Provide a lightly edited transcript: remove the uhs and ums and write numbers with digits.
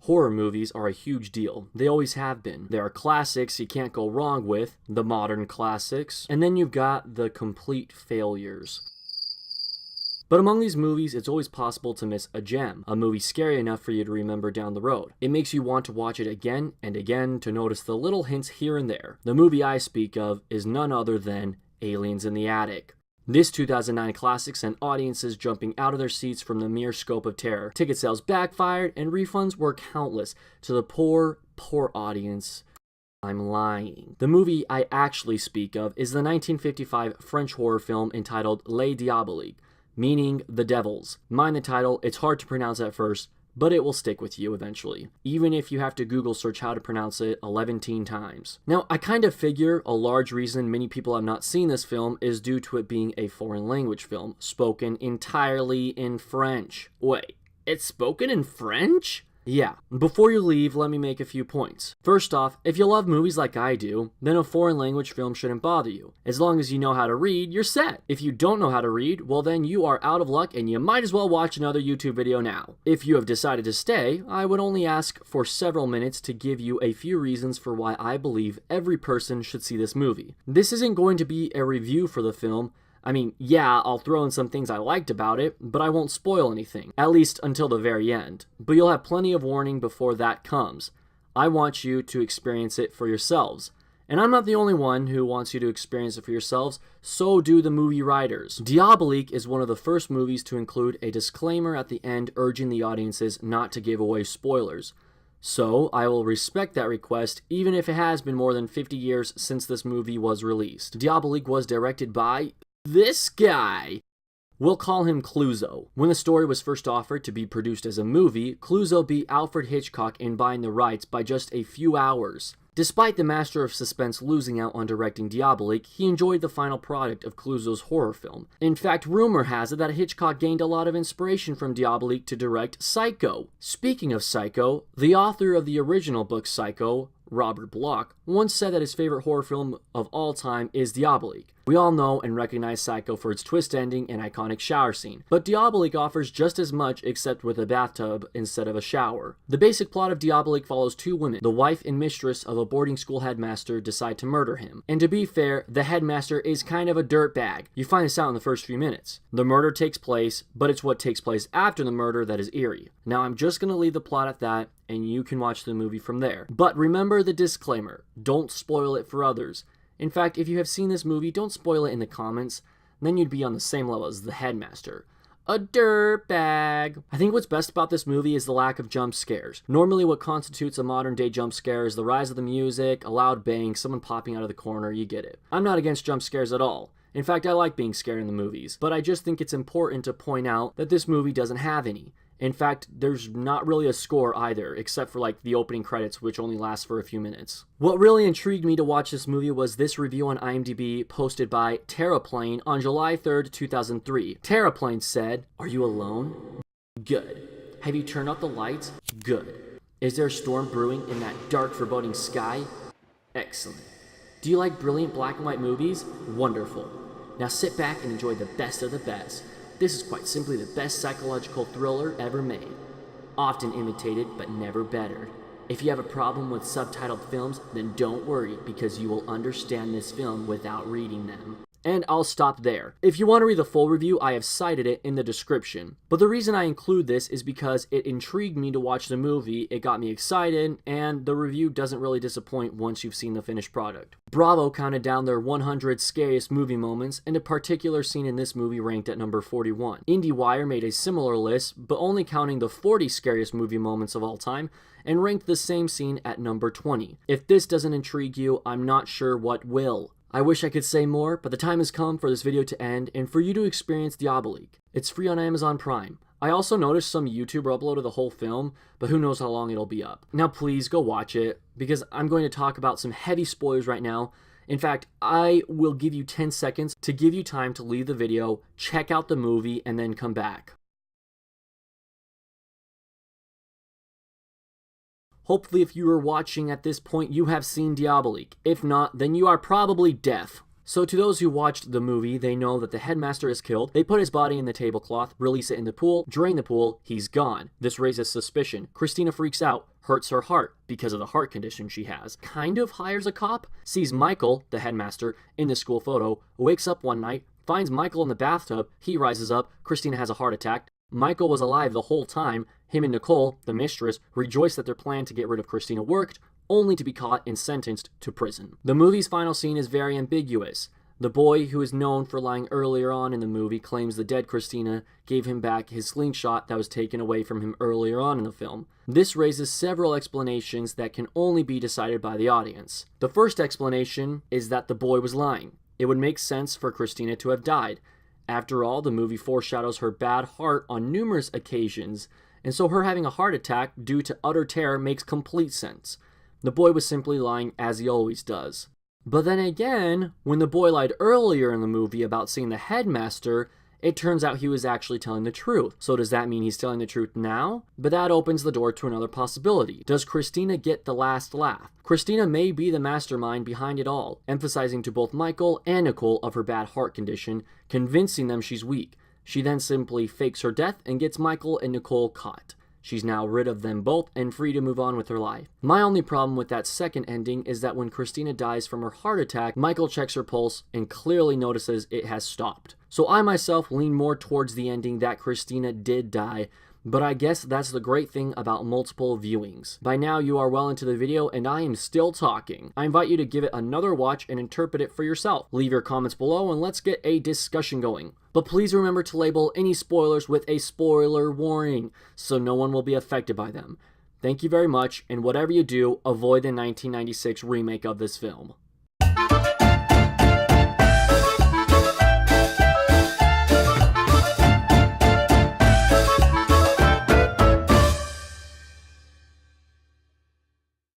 Horror movies are a huge deal. They always have been. There are classics you can't go wrong with, the modern classics, and then you've got the complete failures. But among these movies, it's always possible to miss a gem, a movie scary enough for you to remember down the road. It makes you want to watch it again and again to notice the little hints here and there. The movie I speak of is none other than Aliens in the Attic. This 2009 classic sent audiences jumping out of their seats from the mere scope of terror. Ticket sales backfired and refunds were countless to the poor audience. I'm lying. The movie I actually speak of is the 1955 French horror film entitled Les Diaboliques, meaning the devils. Mind the title, it's hard to pronounce at first, but it will stick with you eventually, even if you have to Google search how to pronounce it 11 times. Now, I kind of figure a large reason many people have not seen this film is due to it being a foreign language film, spoken entirely in French. Wait, it's spoken in French? Yeah. Before you leave, let me make a few points. First off, if you love movies like I do, then a foreign language film shouldn't bother you. As long as you know how to read, you're set. If you don't know how to read, well then you are out of luck and you might as well watch another YouTube video now. If you have decided to stay, I would only ask for several minutes to give you a few reasons for why I believe every person should see this movie. This isn't going to be a review for the film. I mean, yeah, I'll throw in some things I liked about it, but I won't spoil anything, at least until the very end. But you'll have plenty of warning before that comes. I want you to experience it for yourselves. And I'm not the only one who wants you to experience it for yourselves, so do the movie writers. Diabolique is one of the first movies to include a disclaimer at the end urging the audiences not to give away spoilers. So, I will respect that request even if it has been more than 50 years since this movie was released. Diabolique was directed by this guy. We'll call him Clouzet. When the story was first offered to be produced as a movie, Clouzet beat Alfred Hitchcock in buying the rights by just a few hours. Despite the master of suspense losing out on directing Diabolique, he enjoyed the final product of Clouzet's horror film. In fact, rumor has it that Hitchcock gained a lot of inspiration from Diabolique to direct Psycho. Speaking of Psycho, the author of the original book Psycho, Robert Bloch, once said that his favorite horror film of all time is Diabolique. We all know and recognize Psycho for its twist ending and iconic shower scene, but Diabolique offers just as much except with a bathtub instead of a shower. The basic plot of Diabolique follows two women. The wife and mistress of a boarding school headmaster decide to murder him. And to be fair, the headmaster is kind of a dirtbag. You find this out in the first few minutes. The murder takes place, but it's what takes place after the murder that is eerie. Now I'm just going to leave the plot at that, and you can watch the movie from there. But remember the disclaimer. Don't spoil it for others. In fact, if you have seen this movie, don't spoil it in the comments. Then you'd be on the same level as the headmaster. A dirtbag. I think what's best about this movie is the lack of jump scares. Normally what constitutes a modern day jump scare is the rise of the music, a loud bang, someone popping out of the corner, you get it. I'm not against jump scares at all. In fact, I like being scared in the movies, but I just think it's important to point out that this movie doesn't have any. In fact, there's not really a score either, except for like the opening credits, which only lasts for a few minutes. What really intrigued me to watch this movie was this review on IMDb posted by Terraplane on July 3rd, 2003. Terraplane said, "Are you alone? Good. Have you turned out the lights? Good. Is there a storm brewing in that dark, foreboding sky? Excellent. Do you like brilliant black and white movies? Wonderful. Now sit back and enjoy the best of the best. This is quite simply the best psychological thriller ever made. Often imitated, but never bettered. If you have a problem with subtitled films, then don't worry, because you will understand this film without reading them." And I'll stop there. If you want to read the full review, I have cited it in the description. But the reason I include this is because it intrigued me to watch the movie, it got me excited, and the review doesn't really disappoint once you've seen the finished product. Bravo counted down their 100 scariest movie moments, and a particular scene in this movie ranked at number 41. IndieWire made a similar list, but only counting the 40 scariest movie moments of all time, and ranked the same scene at number 20. If this doesn't intrigue you, I'm not sure what will. I wish I could say more, but the time has come for this video to end and for you to experience Diabolique. It's free on Amazon Prime. I also noticed some YouTuber uploaded the whole film, but who knows how long it'll be up. Now please go watch it, because I'm going to talk about some heavy spoilers right now. In fact, I will give you 10 seconds to give you time to leave the video, check out the movie, and then come back. Hopefully if you are watching at this point, you have seen Diabolique. If not, then you are probably deaf. So to those who watched the movie, they know that the headmaster is killed. They put his body in the tablecloth, release it in the pool, drain the pool, he's gone. This raises suspicion. Christina freaks out, hurts her heart because of the heart condition she has. Kind of hires a cop, sees Michael, the headmaster, in the school photo, wakes up one night, finds Michael in the bathtub, he rises up, Christina has a heart attack. Michael was alive the whole time. Him and Nicole, the mistress, rejoice that their plan to get rid of Christina worked, only to be caught and sentenced to prison. The movie's final scene is very ambiguous. The boy, who is known for lying earlier on in the movie, claims the dead Christina gave him back his slingshot that was taken away from him earlier on in the film. This raises several explanations that can only be decided by the audience. The first explanation is that the boy was lying. It would make sense for Christina to have died. After all, the movie foreshadows her bad heart on numerous occasions, and so her having a heart attack due to utter terror makes complete sense. The boy was simply lying as he always does. But then again, when the boy lied earlier in the movie about seeing the headmaster, it turns out he was actually telling the truth. So does that mean he's telling the truth now? But that opens the door to another possibility. Does Christina get the last laugh? Christina may be the mastermind behind it all, emphasizing to both Michael and Nicole of her bad heart condition, convincing them she's weak. She then simply fakes her death and gets Michael and Nicole caught. She's now rid of them both and free to move on with her life. My only problem with that second ending is that when Christina dies from her heart attack, Michael checks her pulse and clearly notices it has stopped. So I myself lean more towards the ending that Christina did die, but I guess that's the great thing about multiple viewings. By now you are well into the video and I am still talking. I invite you to give it another watch and interpret it for yourself. Leave your comments below and let's get a discussion going. But please remember to label any spoilers with a spoiler warning so no one will be affected by them. Thank you very much, and whatever you do, avoid the 1996 remake of this film.